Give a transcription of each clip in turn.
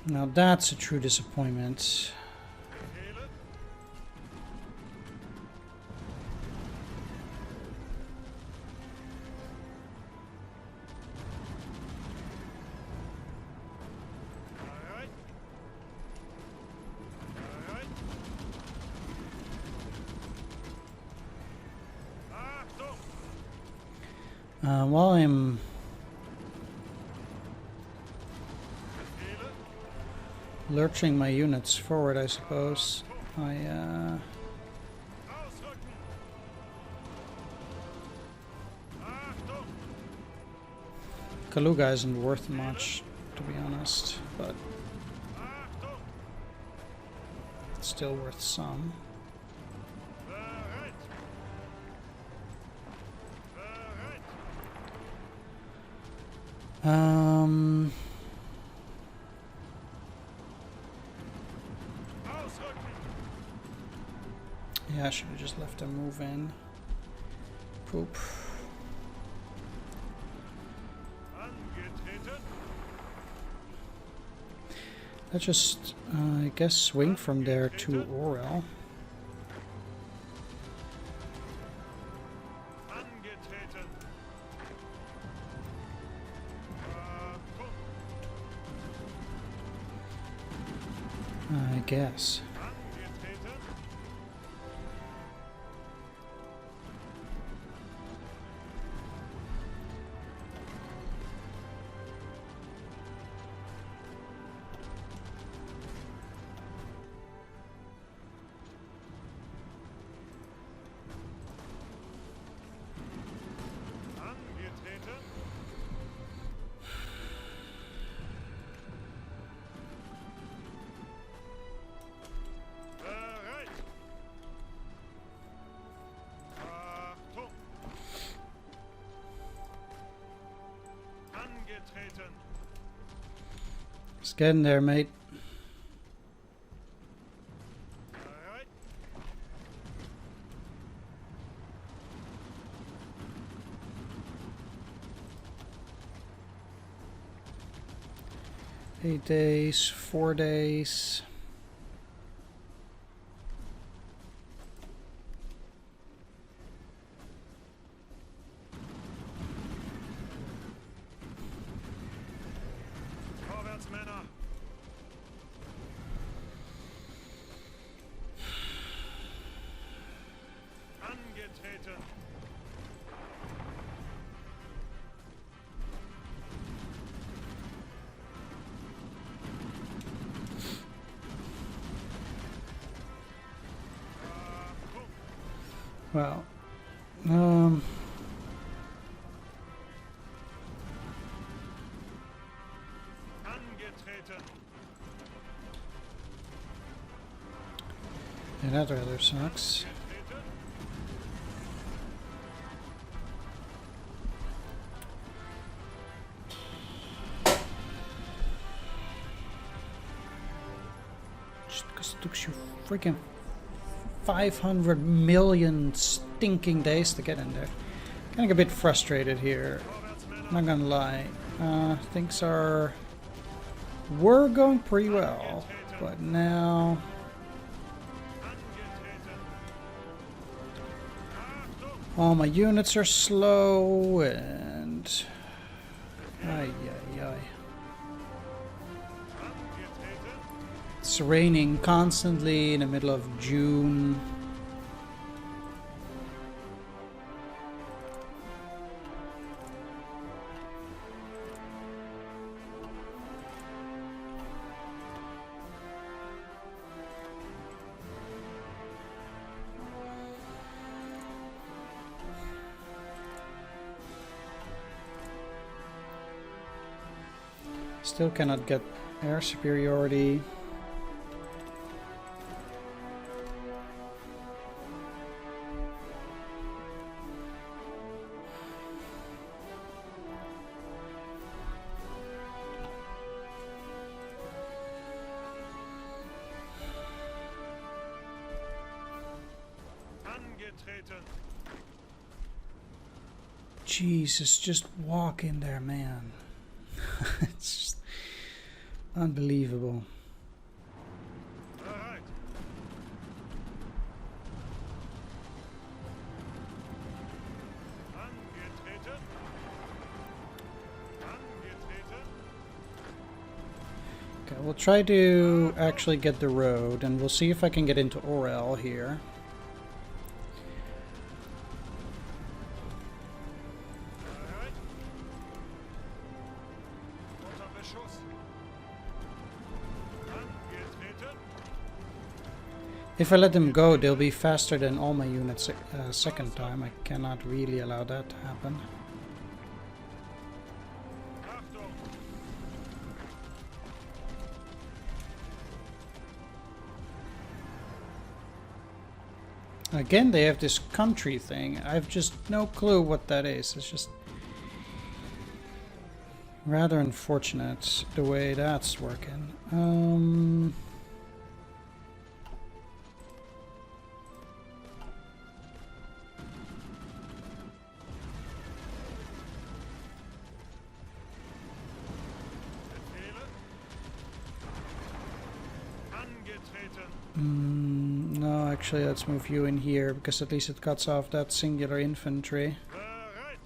Now that's a true disappointment. While I'm lurching my units forward, I suppose, Kaluga isn't worth much, to be honest, but it's still worth some. Yeah, I should have just left them move in. Poop. Let's just, I guess, swing from there to Orel. I guess. It's getting there, mate. Alright. 8 days, 4 days. Well, yeah, that rather sucks. Just because it took you freaking 500 million stinking days to get in there. Getting a bit frustrated here. Not gonna lie. Things were going pretty well, but now all my units are slow and ay. It's raining constantly in the middle of June. Still cannot get air superiority. Jesus, just walk in there, man. It's just Unbelievable. Bereit. Angetreten. Angetreten. Okay, we'll try to actually get the road, and we'll see if I can get into Orel here. Bereit. Unter Beschuss. Angetreten. If I let them go, they'll be faster than all my units second time. I cannot really allow that to happen. Achtung. Again, they have this country thing. I have just no clue what that is. It's just rather unfortunate the way that's working. Befehle. Angetreten. No, actually, let's move you in here, because at least it cuts off that singular infantry, Bereit.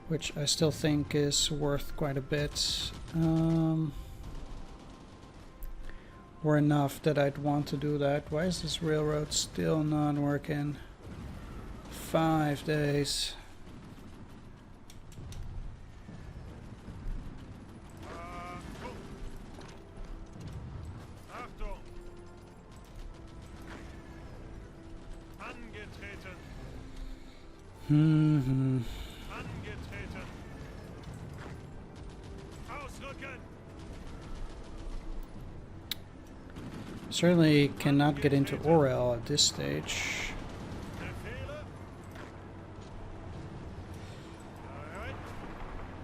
which I still think is worth quite a bit. Or enough that I'd want to do that. Why is this railroad still not working? 5 days. Achtung. Achtung. Angetreten. Angetreten. Ausrücken. Certainly cannot get into Orel at this stage. Befehle. Bereit.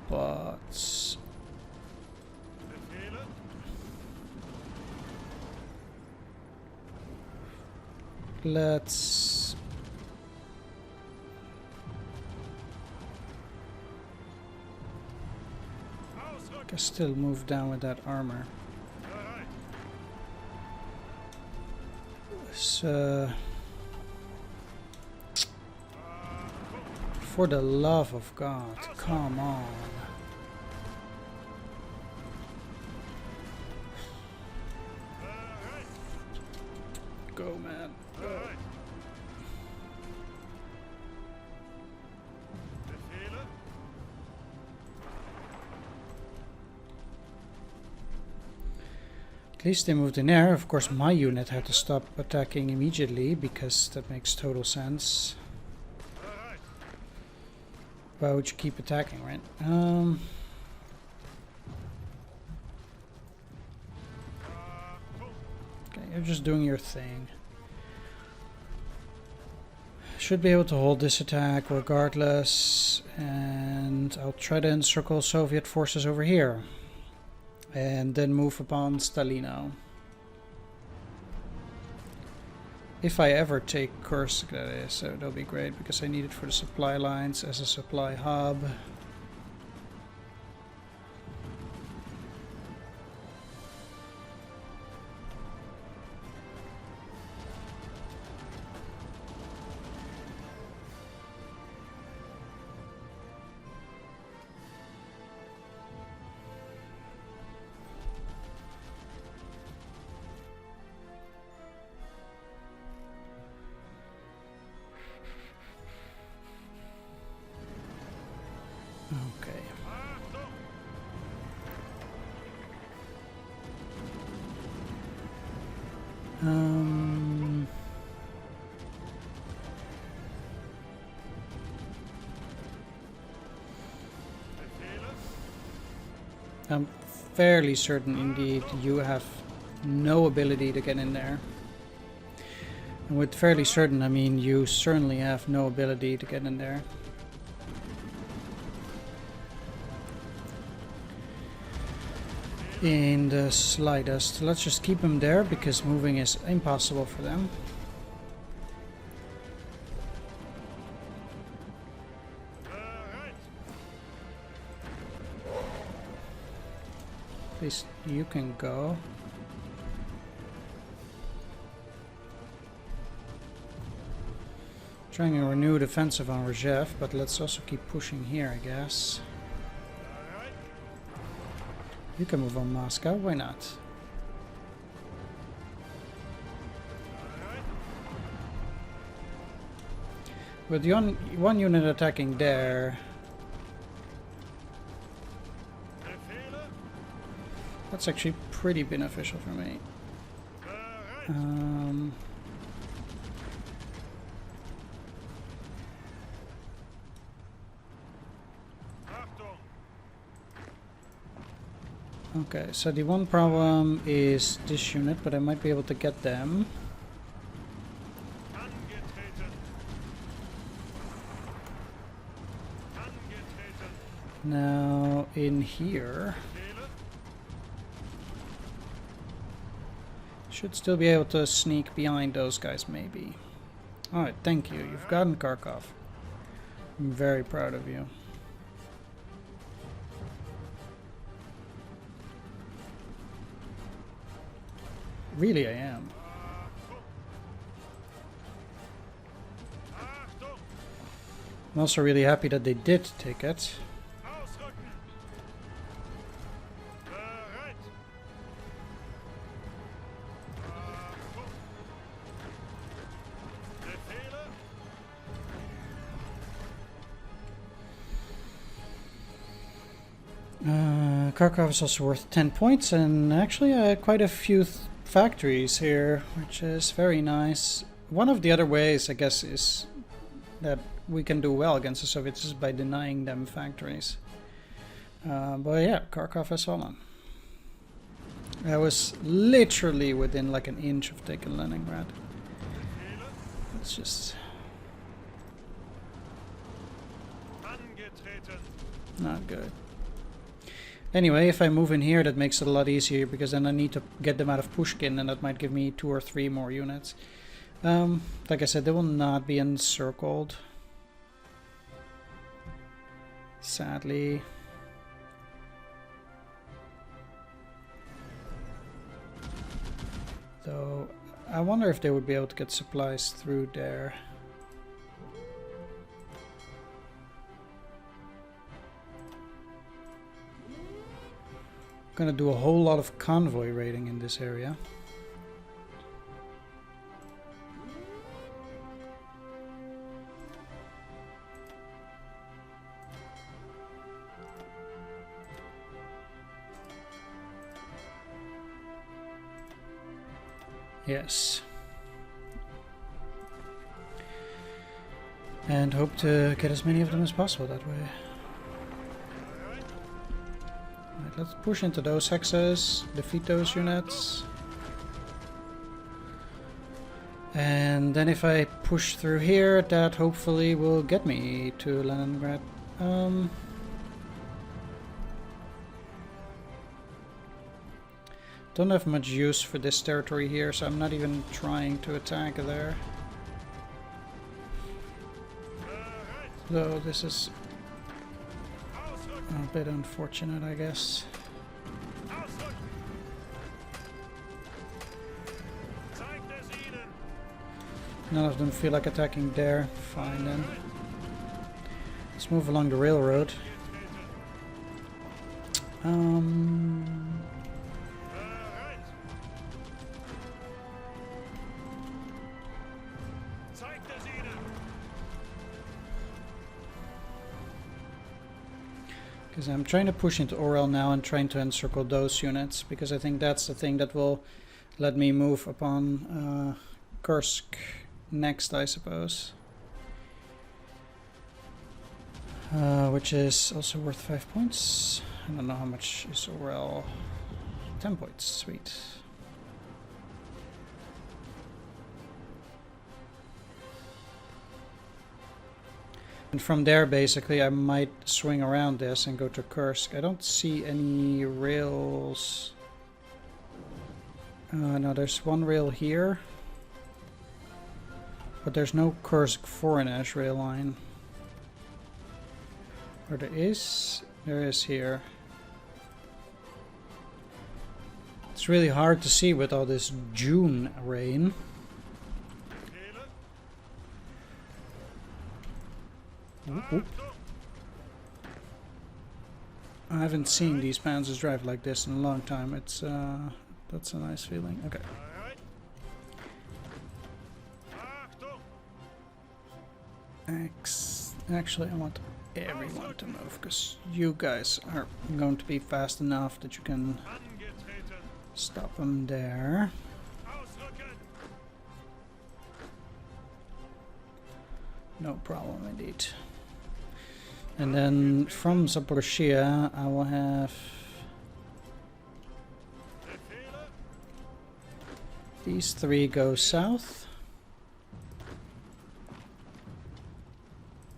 But Befehle. let's Ausrücken. still move down with that armor. Bereit. So, Achtung. for the love of God, come on. Bereit. Go, man. Go. Bereit. Befehle. At least they moved in there. Of course, my unit had to stop attacking immediately, because that makes total sense. Bereit. Why would you keep attacking, right? Achtung. Okay, you're just doing your thing. Should be able to hold this attack regardless, and I'll try to encircle Soviet forces over here. And then move upon Stalino. If I ever take Kursk, that is, so that'll be great, because I need it for the supply lines as a supply hub. Okay. Achtung. Um, Befehle. I'm fairly certain indeed you have no ability to get in there. And with fairly certain, I mean you certainly have no ability to get in there. In the slightest. Let's just keep them there, because moving is impossible for them. Bereit. At least you can go. Trying a renewed offensive on Rzev, but let's also keep pushing here, I guess. Alright. You can move on Moscow, why not? Alright. With the one unit attacking there, Befehle. that's actually pretty beneficial for me. Bereit. Achtung. Okay, so the one problem is this unit, but I might be able to get them. Angetreten. Angetreten. Now, in here, Befehle. should still be able to sneak behind those guys, maybe. Alright, thank you. You've gotten Kharkov. I'm very proud of you. Really, I am. Achtung. I'm also really happy that they did take it. Ausrücken. Bereit. Achtung. Befehle. Kharkov is also worth 10 points, and actually quite a few factories here, which is very nice. One of the other ways, I guess, is that we can do well against the Soviets is by denying them factories. But yeah, Kharkov has fallen. I was literally within like an inch of taking Leningrad. It's just Angetreten. not good. Anyway, if I move in here, that makes it a lot easier, because then I need to get them out of Pushkin, and that might give me 2 or 3 more units. Like I said, they will not be encircled. Sadly. Though, I wonder if they would be able to get supplies through there. Gonna do a whole lot of convoy raiding in this area. Yes. And hope to get as many of them as possible that way. Right, let's push into those hexes, defeat those units. And then if I push through here, that hopefully will get me to Leningrad. Don't have much use for this territory here, so I'm not even trying to attack there. Though this is a bit unfortunate, I guess. None of them feel like attacking there. Fine then. Let's move along the railroad. Because I'm trying to push into Orel now and trying to encircle those units, because I think that's the thing that will let me move upon Kursk next, I suppose. Which is also worth 5 points. I don't know how much is Orel. 10 points, sweet. And from there, basically, I might swing around this and go to Kursk. I don't see any rails. No, there's one rail here. But there's no Kursk Voronezh rail line. Or there is? There is here. It's really hard to see with all this June rain. Befehle. Oop, oop. I haven't seen these panzers drive like this in a long time. It's that's a nice feeling. Okay. Bereit. Achtung. Actually, I want everyone to move because you guys are going to be fast enough that you can Angetreten. stop them there. Ausrücken. No problem indeed. And then from Zaporizhia, I will have Befehle. these three go south,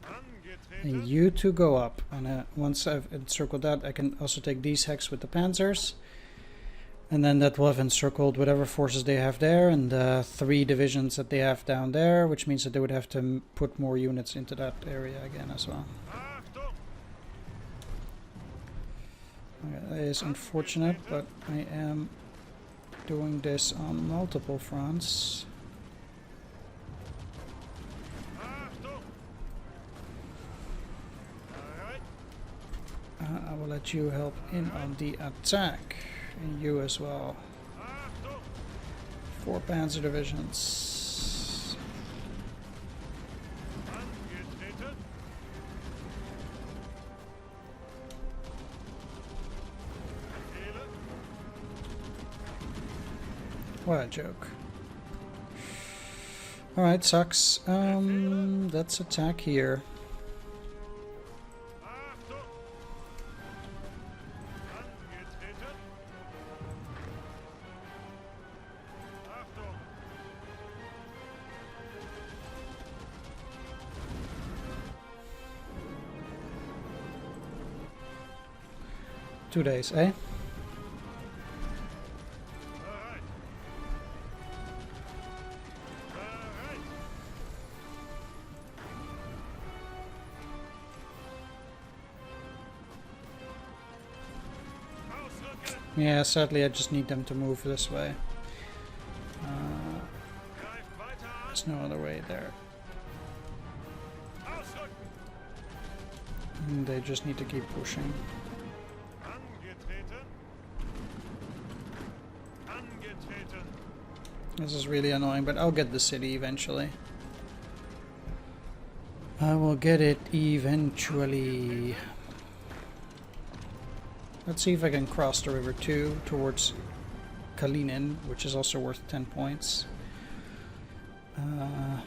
and Angetreten. you two go up. And once I've encircled that, I can also take these hex with the panzers. And then that will have encircled whatever forces they have there, and the 3 divisions that they have down there, which means that they would have to put more units into that area again as well. Achtung. Okay, that is unfortunate, but I am doing this on multiple fronts. Achtung. Bereit. I will let you help in on the attack, and you as well. Achtung. 4 panzer divisions. Angetreten. Befehle. What a joke. Alright, sucks. Let's attack here. Achtung. Angetreten. Achtung. 2 days, eh? Bereit. Bereit. Ausrücken. Yeah, sadly I just need them to move this way. Greift weiter an. There's no other way there. Ausrücken. They just need to keep pushing. Angetreten. Angetreten. This is really annoying, but I'll get the city eventually. I will get it eventually. Let's see if I can cross the river too towards Kalinin, which is also worth 10 points. Achtung.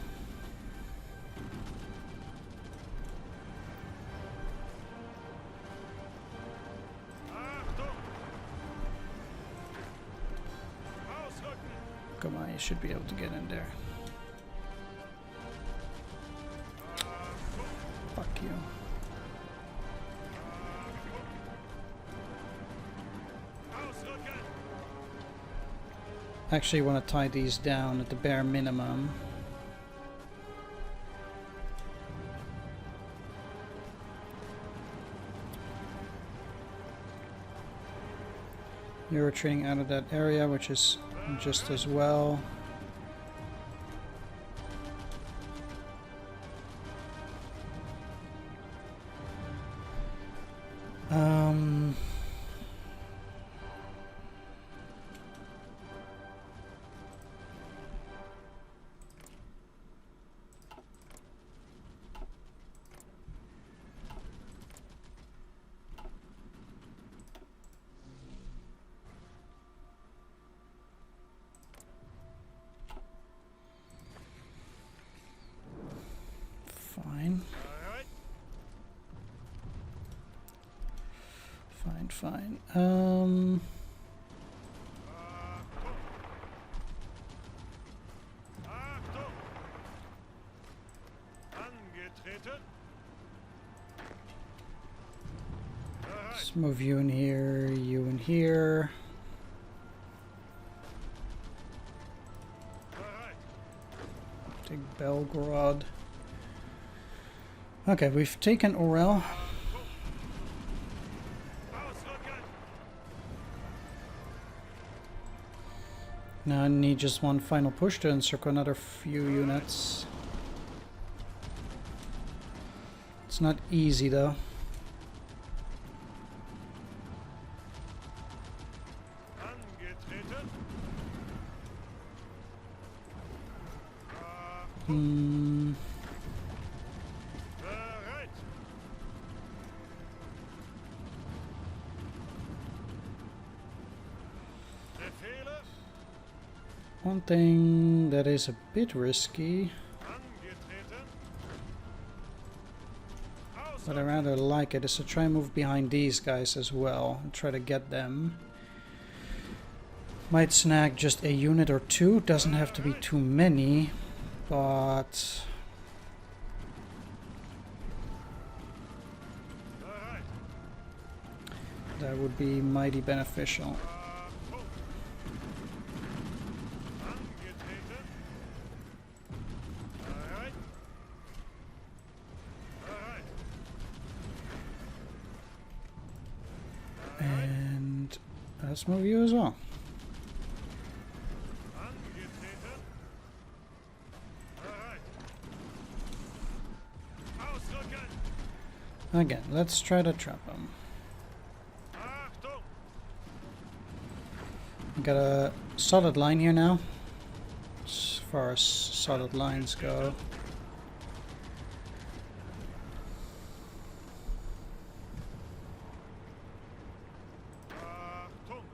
Ausrücken. Come on, you should be able to get in there. Fuck you. Ausrücken. Actually want to tie these down at the bare minimum. You're retreating out of that area, which is just as well. Fine. Bereit. Fine. Achtung. Angetreten. Bereit. Let's move you in here, you in here. Bereit. Take Belgorod. Okay, we've taken Orel. Ausrücken. Now I need just one final push to encircle another few units. It's not easy though. Angetreten. Bereit. Befehle. One thing that is a bit risky, Angetreten. but I rather like it, is to try and move behind these guys as well and try to get them. Might snag just a unit or two, doesn't have to be too many, but Bereit. that would be mighty beneficial. Angetreten. Bereit. Bereit. And let's move you as well. Angetreten. Bereit. Ausrücken. Again, let's try to trap them. Achtung. We got a solid line here now, as far as solid lines go. Achtung.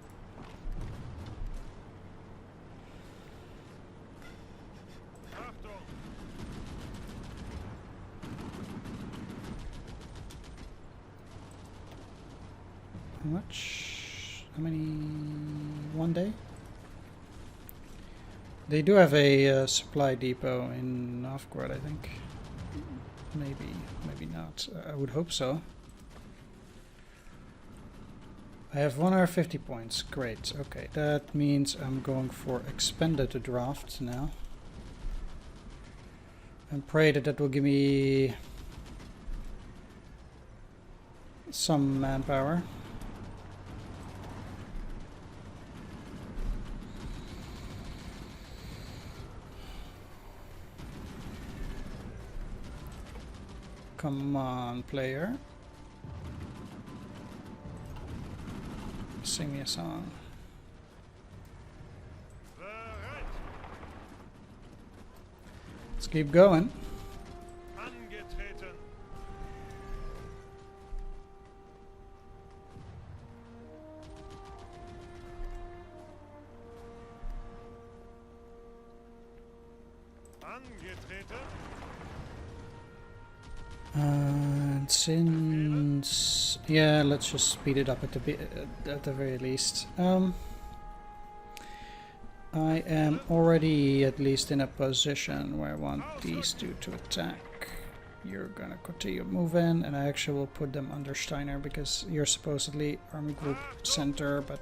Achtung. How much? How many? One day? They do have a supply depot in Novgorod, I think. Maybe, maybe not. I would hope so. I have 150 points. Great. Okay, that means I'm going for expended draft now. And pray that that will give me some manpower. Come on, player. Sing me a song. Bereit. Let's keep going. Angetreten. Angetreten. And since, yeah, let's just speed it up at the very least. I am already at least in a position where I want these two to attack. You're gonna continue moving, and I actually will put them under Steiner because you're supposedly army group center, but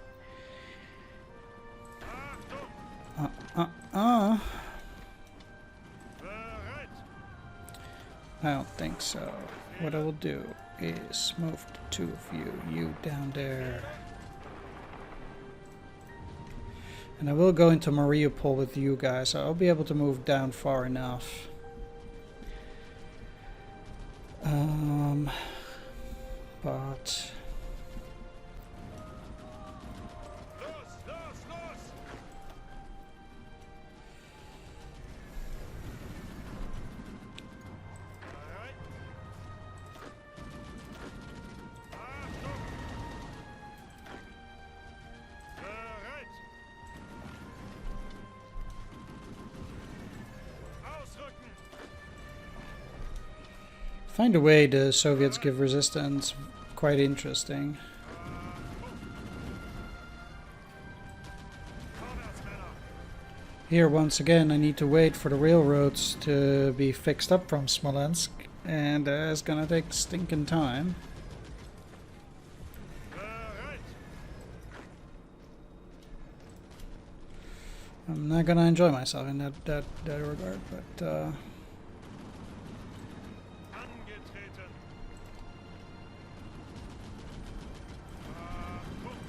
Bereit. I don't think so. What I will do is move the two of you down there. And I will go into Mariupol with you guys. I'll be able to move down far enough. But Los, los, los. Bereit. Achtung. Bereit. Ausrücken. find a way the Soviets give resistance quite interesting. Vorwärtsmänner. Here, once again, I need to wait for the railroads to be fixed up from Smolensk, and it's gonna take stinking time. Bereit. I'm not gonna enjoy myself in that regard, but Angetreten. Achtung.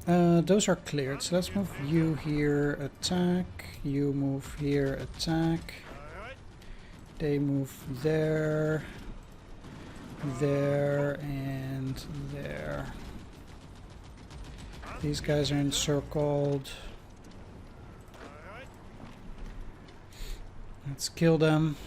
Those are cleared, so let's move you here, attack. You move here, attack. Bereit. They move there, there, and there. These guys are encircled. Bereit. Let's kill them.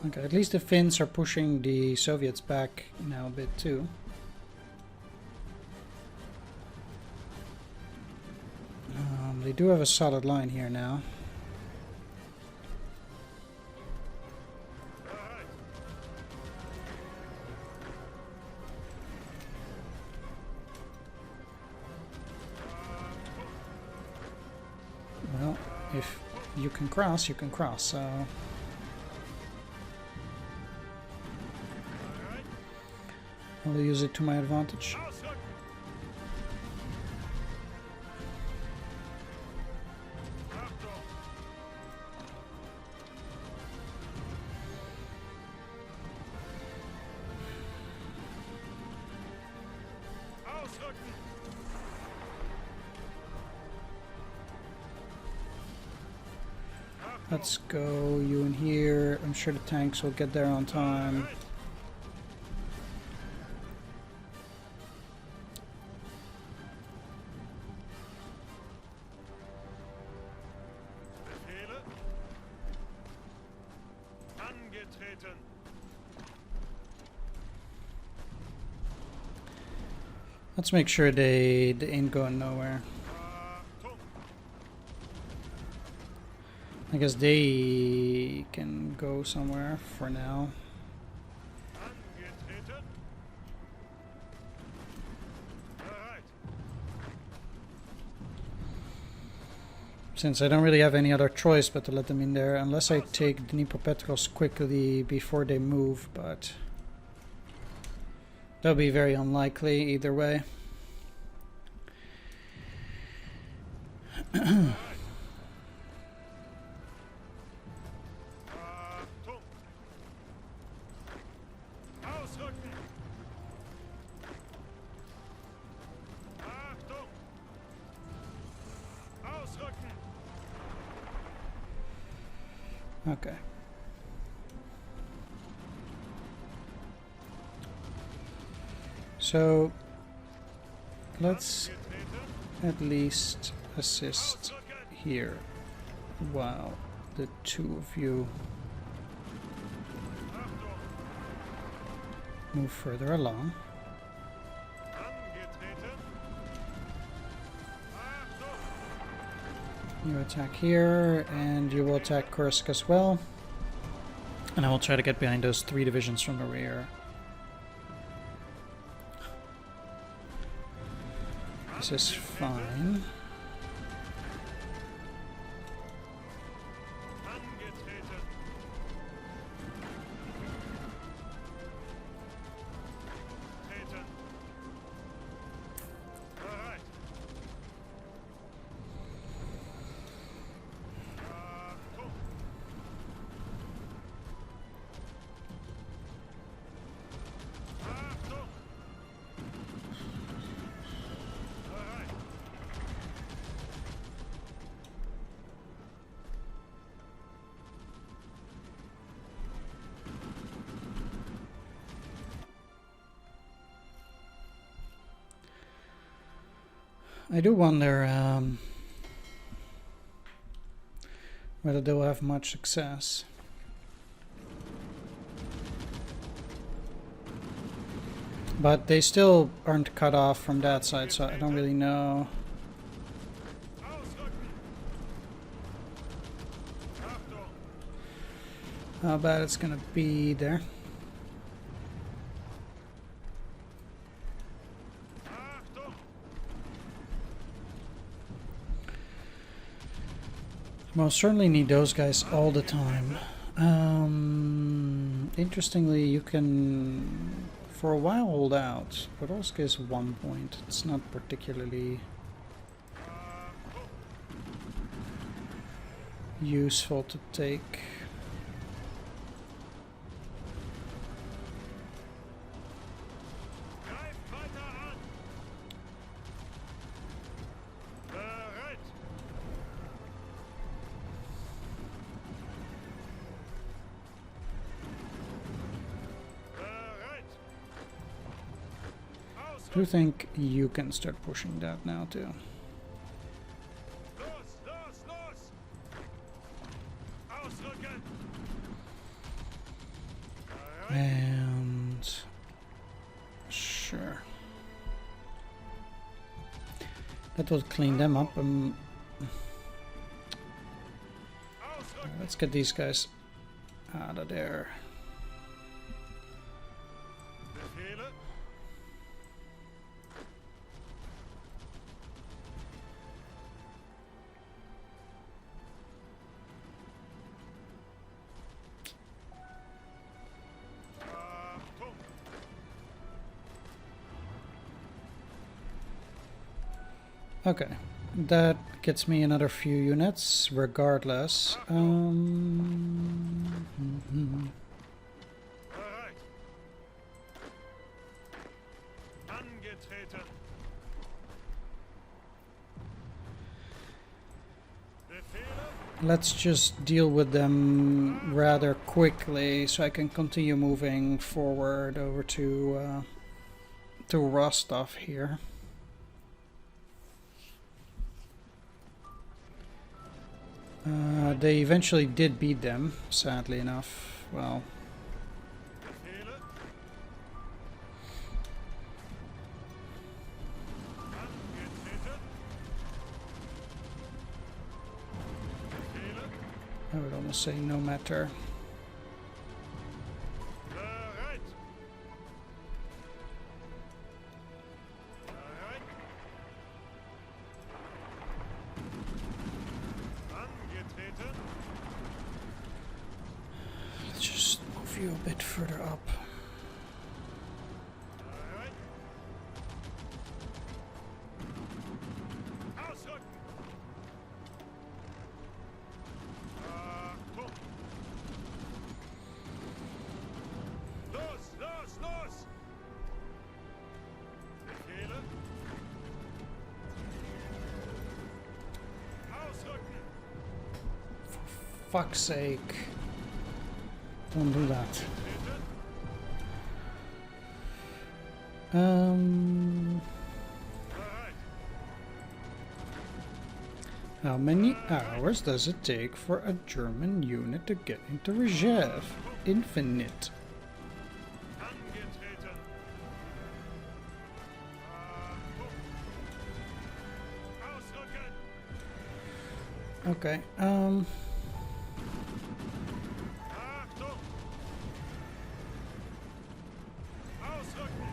Okay, at least the Finns are pushing the Soviets back now a bit too. They do have a solid line here now. Bereit. Well, if you can cross, you can cross, so... Bereit. I'll use it to my advantage. Ausrücken. Achtung. Ausrücken. Let's go, you in here. I'm sure the tanks will get there on time. Bereit. Befehle. Angetreten. Let's make sure they ain't going nowhere. Achtung. I guess they can go somewhere for now. Angetreten. Bereit. Since I don't really have any other choice but to let them in there, unless I take Dnipropetrovsk quickly before they move, but that'll be very unlikely either way. Achtung. Ausrücken. Achtung. Ausrücken. Okay. So let's Angetreten. at least assist Ausrücken. here while the two of you Achtung. move further along. Angetreten. Achtung. You attack here, and you will attack Kursk as well. And I will try to get behind those 3 divisions from the rear. This is fine. Angetreten. Treten. Bereit. Achtung. Achtung. Bereit. I do wonder whether they will have much success. But they still aren't cut off from that side, so I don't really know. Ausrücken. Achtung. How bad it's gonna be there. Achtung. Most certainly need those guys all the time. Interestingly, you can For a while hold out. Podolsk is 1 point. It's not particularly useful to take. Greift weiter an! Bereit! Bereit! I do think you can start pushing that now too. Los, los, los! Ausrücken! Bereit! And sure. That will clean them up. Ausrücken! Let's get these guys out of there. Befehle! Achtung! Okay, that gets me another few units, regardless. Bereit! Angetreten! Befehle! Let's just deal with them rather quickly, so I can continue moving forward over to Rostov here. They eventually did beat them, sadly enough. Well, Befehle! Angetreten! Befehle! I would almost say no matter. Bereit! Bereit! Angetreten! Let's just move you a bit further up. Bereit! Ausrücken! Achtung! Los, los, los! Befehle! Ausrücken! Fuck's sake. Don't do that. Treten! Bereit! How many hours does it take for a German unit to get into reserve? Infinite. Angetreten! Achtung! Ausrücken! Okay, Achtung! Ausrücken!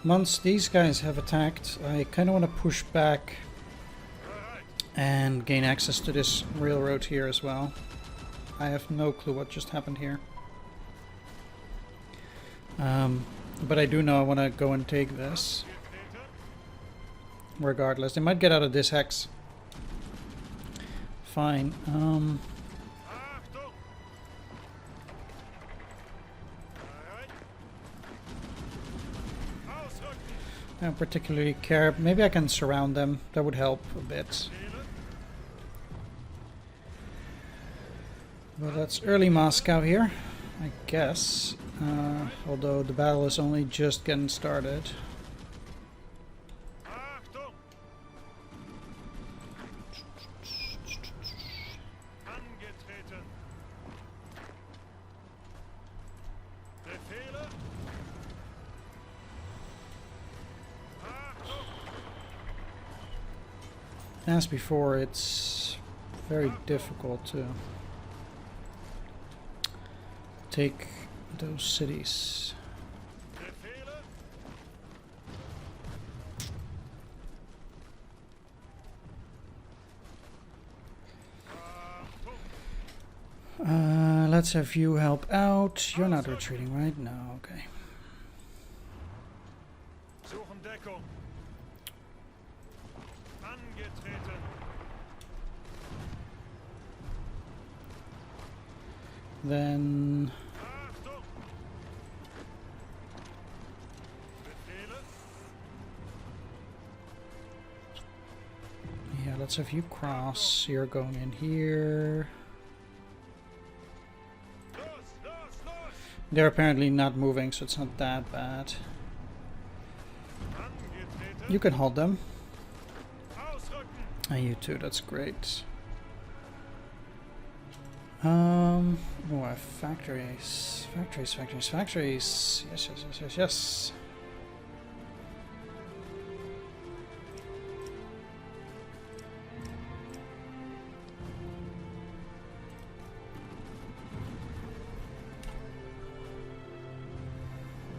once these guys have attacked, I kind of want to push back Bereit! and gain access to this railroad here as well. I have no clue what just happened here. But I do know I want to go and take this. Angetreten! Regardless, they might get out of this hex. Fine. Achtung! Bereit! Ausrücken! I don't particularly care. Maybe I can surround them. That would help a bit. Befehle! But that's early Moscow here, I guess. Although the battle is only just getting started. Achtung! Angetreten! Befehle! Achtung! As before, it's very difficult to take those cities. Befehle! Let's have you help out. You're not retreating, right? No, okay. Suchen Deckung. Angetreten. Then Achtung. Befehle. yeah, let's have you cross. You're going in here. Los, los, los. They're apparently not moving, so it's not that bad. Angetreten. You can hold them. Ausrücken. And you too, that's great. Oh, I have factories. Factories. Yes.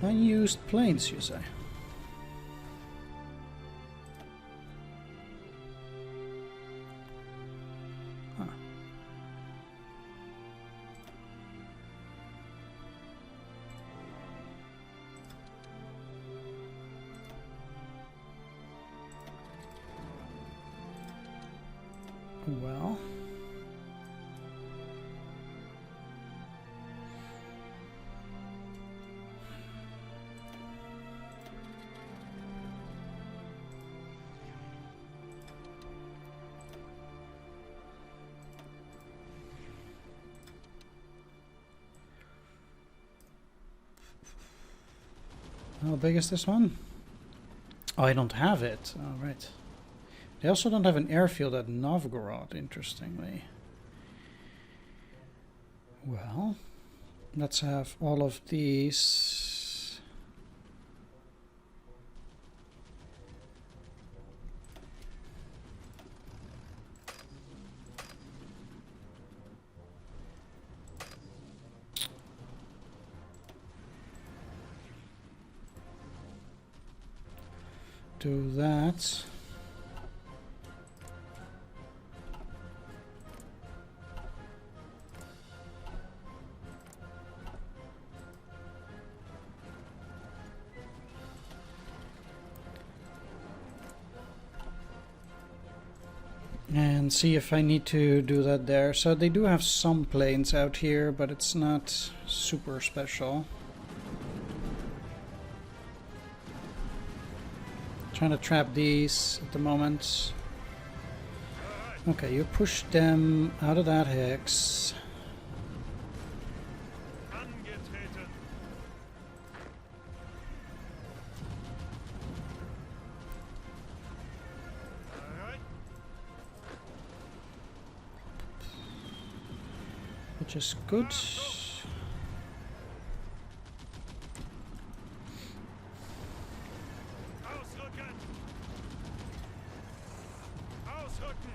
Unused planes, you say? Huh. Well. How big is this one? Oh, I don't have it. Oh, right. They also don't have an airfield at Novgorod, interestingly. Well, let's have all of these. Do that. And see if I need to do that there. So they do have some planes out here, but it's not super special. Trying to trap these at the moment. Okay, you push them out of that hex. Angetreten. Alright. Which is good. Ausrücken. Ausrücken.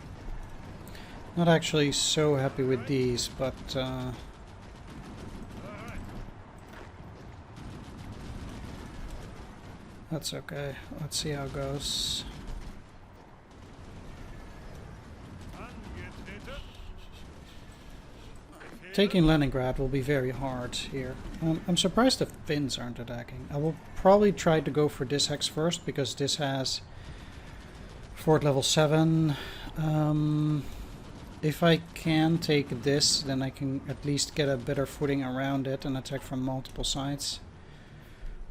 Not actually so happy with these, but Alright. that's okay. Let's see how it goes. Angetreten. Taking Leningrad will be very hard here. I'm surprised the Finns aren't attacking. I will probably try to go for this hex first, because this has fort level 7. If I can take this, then I can at least get a better footing around it and attack from multiple sides.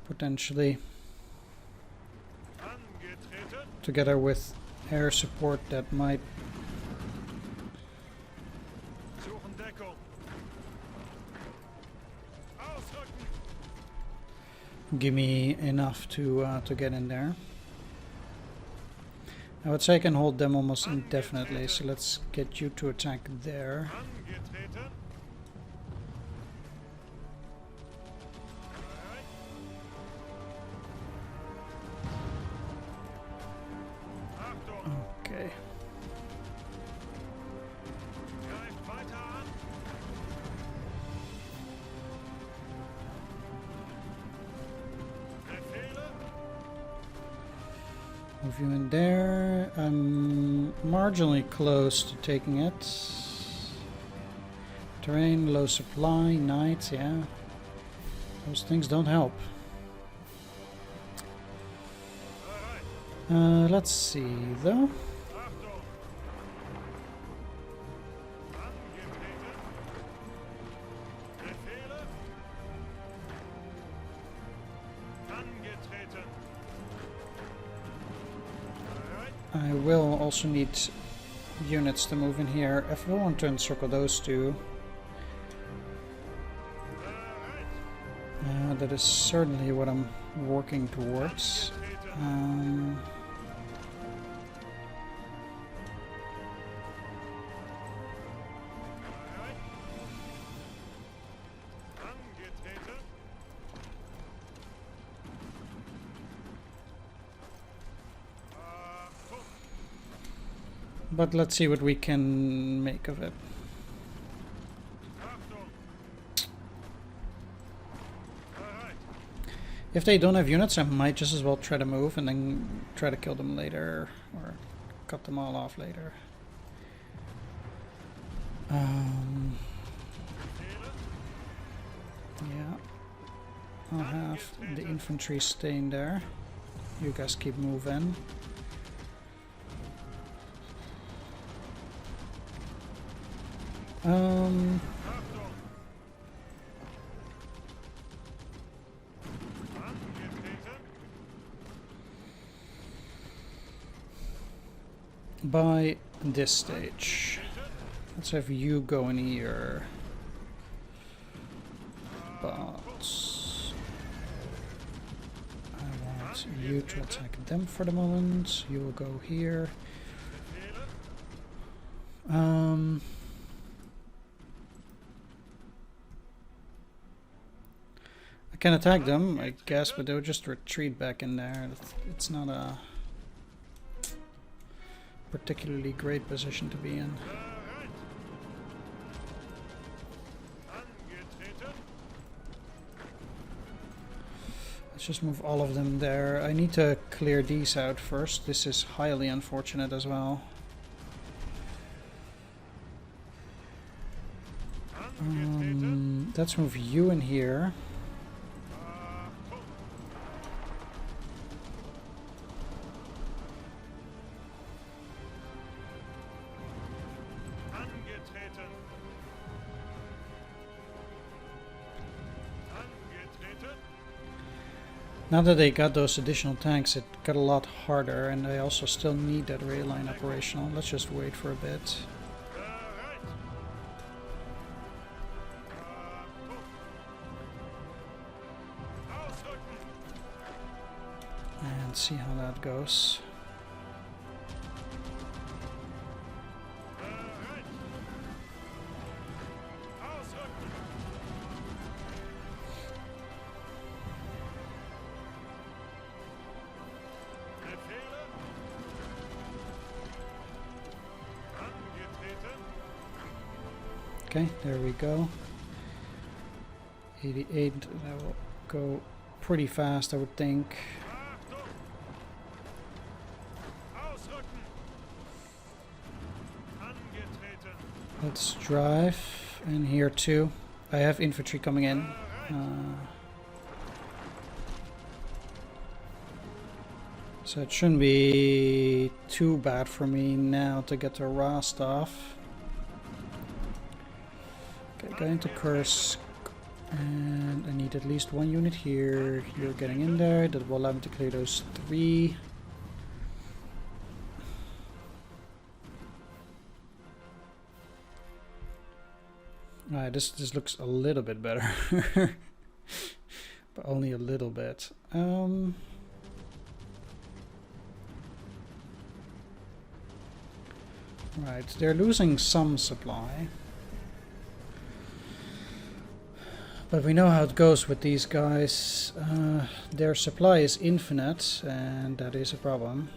Potentially. Angetreten. Together with air support that might Suchen Deckung. Ausrücken. give me enough to get in there. I would say I can hold them almost indefinitely, so let's get you to attack there. Angetreten. Alright. Achtung. Okay. Greift weiter an. Befehle. Move you in there. I'm marginally close to taking it. Terrain, low supply, night, yeah. Those things don't help. Let's see though. Achtung! Angetreten. Befehle. Angetreten. Bereit. I will also need units to move in here if I want to encircle those two. Bereit. That is certainly what I'm working towards. Bereit. Angetreten. Achtung! But let's see what we can make of it. Achtung! Bereit. If they don't have units, I might just as well try to move and then try to kill them later or cut them all off later. Befehle. Yeah, I'll have the infantry staying there. You guys keep moving. Achtung! Angetreten. By this stage, let's have you go in here. But I want you to attack them for the moment. You will go here. Befehle. I can attack them, I guess, but they'll just retreat back in there. It's not a particularly great position to be in. Bereit. Angetreten. Let's just move all of them there. I need to clear these out first. This is highly unfortunate as well. Angetreten. Let's move you in here. Achtung! Angetreten. Angetreten. Now that they got those additional tanks, it got a lot harder, and I also still need that rail line operational. Let's just wait for a bit. Bereit. Achtung! Ausrücken! And see how that goes. Bereit. Ausrücken! Befehle. Angetreten. Okay, there we go. 88, that will go pretty fast, I would think. Achtung! Ausrücken! Angetreten. Let's drive in here too. I have infantry coming in. So it shouldn't be too bad for me now to get to Rostov. Okay, going to Kursk. And I need at least one unit here. You're getting in there. That will allow me to clear those 3. Alright, this looks a little bit better. But only a little bit. Right, they're losing some supply. But we know how it goes with these guys. Their supply is infinite, and that is a problem.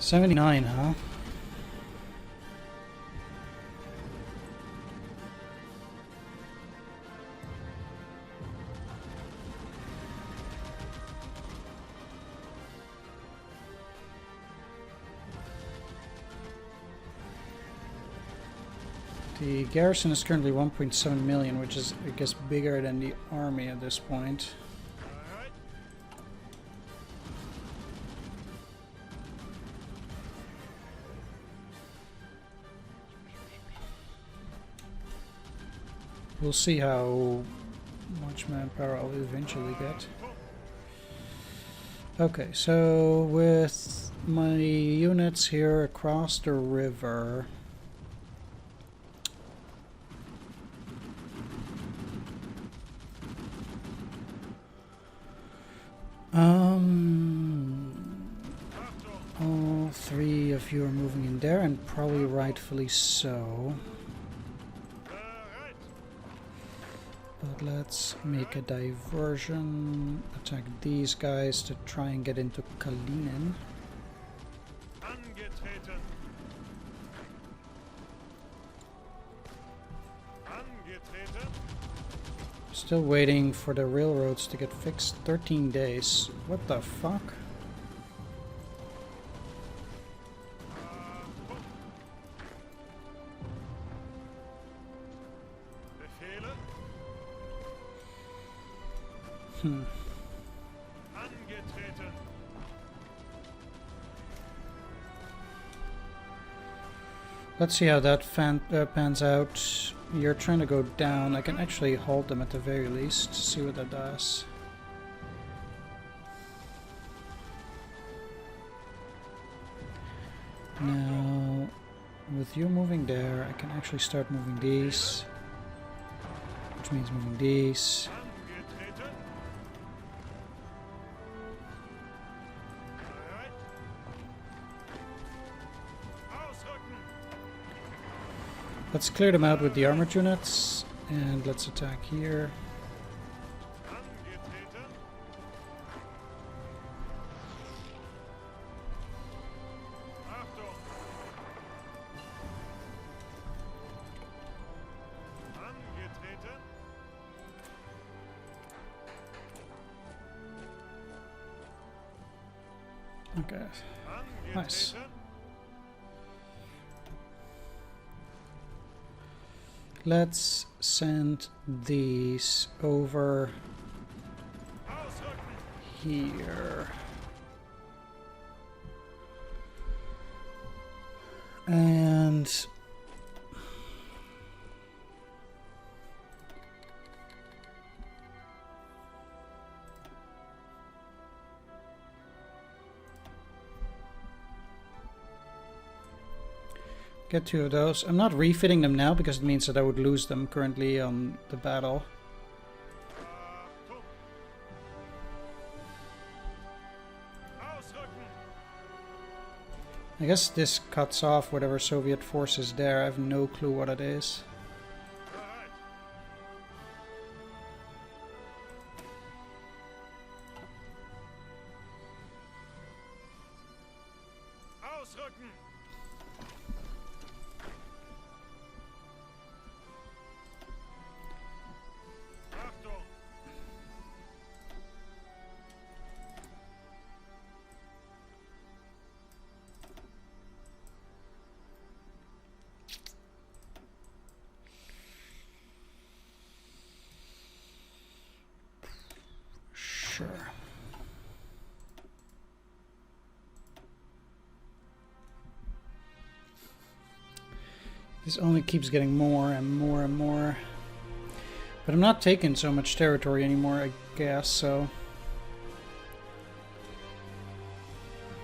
79, huh? The garrison is currently 1.7 million, which is, I guess, bigger than the army at this point. Alright. We'll see how much manpower I'll eventually get. Okay, so with my units here across the river, all three of you are moving in there, and probably rightfully so. Bereit. But let's make a diversion, attack these guys to try and get into Kalinin. Angetreten. Angetreten. Still waiting for the railroads to get fixed. 13 days. What the fuck? Befehle. Angetreten. Let's see how that pans out. You're trying to go down. I can actually hold them at the very least. See what that does. Now, with you moving there, I can actually start moving these. Which means moving these. Angetreten. Bereit. Ausrücken. Let's clear them out with the armored units. And let's attack here. Angetreten. Achtung. Angetreten. Okay. Nice. Angetreten. Let's send these over Ausrücken. here. And get two of those. I'm not refitting them now because it means that I would lose them currently on the battle. Achtung. Ausrücken. I guess this cuts off whatever Soviet force is there. I have no clue what it is. Bereit. Ausrücken. Achtung. Sure. This only keeps getting more and more and more. But I'm not taking so much territory anymore, I guess, so...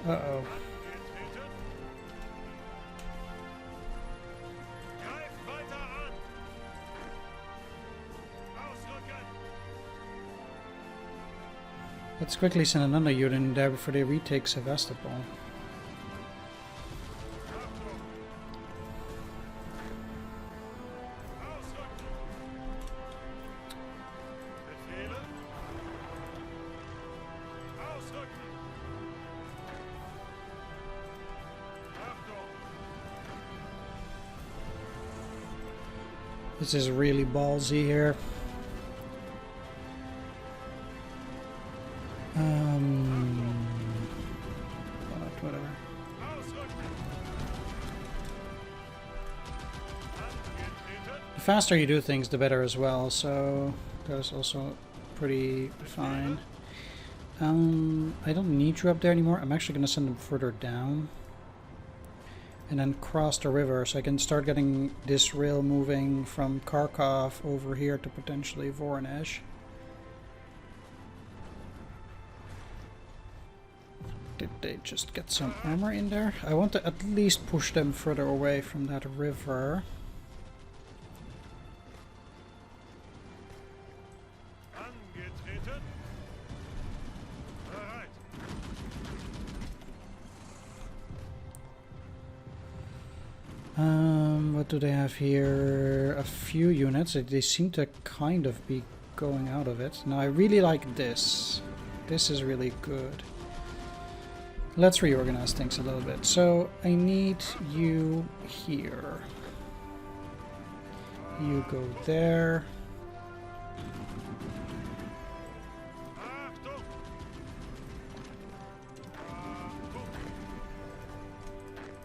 Uh-oh. Angetreten. Greif weiter an. Ausrücken. Let's quickly send another unit in there before they retake Sevastopol. Achtung. Ausrücken. Befehle. Ausrücken. This is really ballsy here. But whatever. The faster you do things, the better as well, so that's also pretty fine. I don't need you up there anymore. I'm actually going to send them further down. And then cross the river, so I can start getting this rail moving from Kharkov over here to potentially Voronezh. Did they just get some armor in there? I want to at least push them further away from that river. Angetreten. Bereit. What do they have here? A few units. They seem to kind of be going out of it. Now I really like this. This is really good. Let's reorganize things a little bit. So I need you here. You go there. Achtung.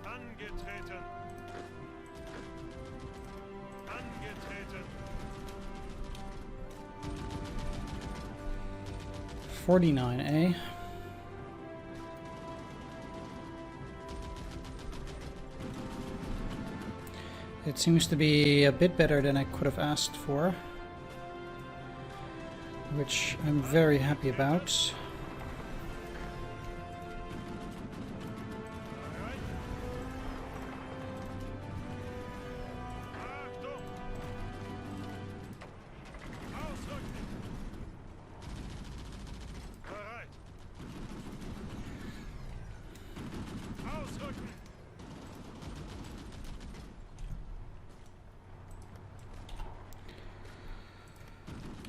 Angetreten. Angetreten. 49, eh? It seems to be a bit better than I could have asked for, which I'm very happy about.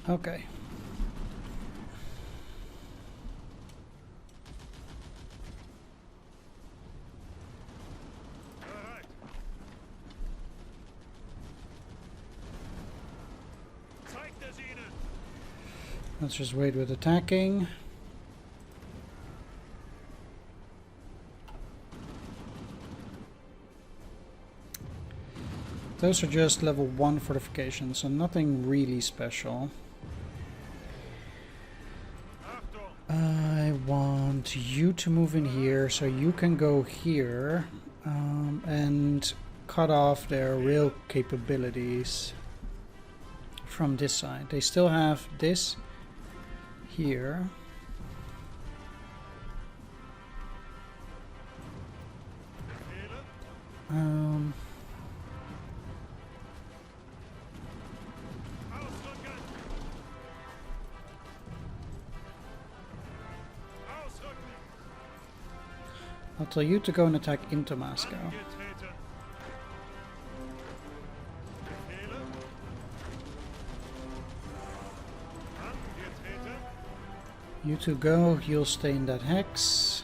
Okay. Let's just wait with attacking. Those are just level 1 fortifications, so nothing really special. I want you to move in here so you can go here and cut off their rail capabilities from this side. They still have this here. I'll tell you to go and attack into Moscow. You two go, you'll stay in that hex.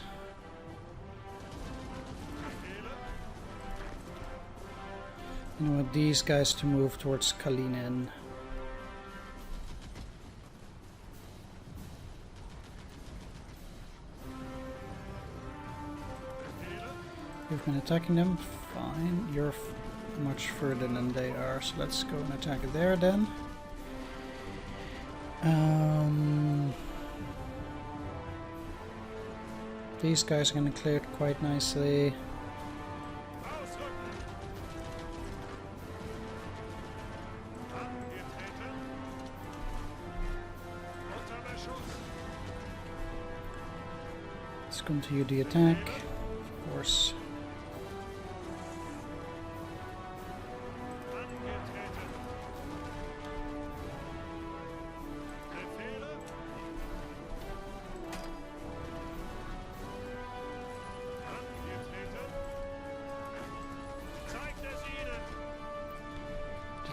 You know what, these guys to move towards Kalinin. You've been attacking them, fine. You're much further than they are, so let's go and attack there then. These guys are going to clear it quite nicely. Let's continue the attack, of course.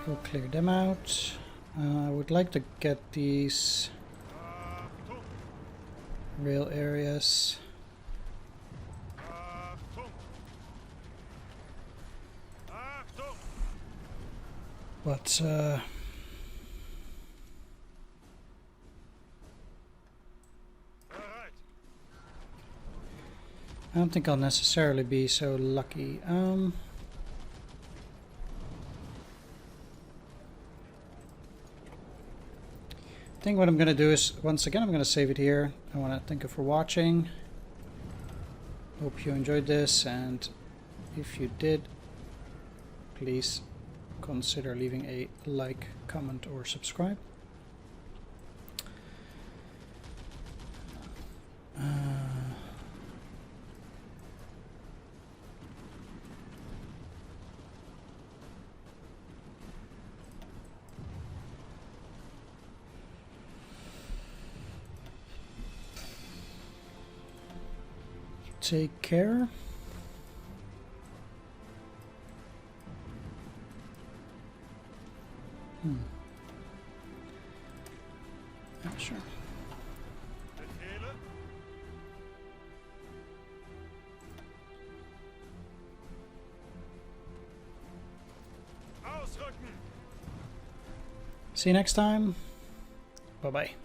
We'll clear them out. I would like to get these rail areas. But Bereit. I don't think I'll necessarily be so lucky. I think what I'm going to do is, once again, I'm going to save it here. I want to thank you for watching. Hope you enjoyed this, and if you did, please consider leaving a like, comment, or subscribe. Take care. Yeah, sure. Befehle. Ausrücken. See you next time. Bye bye.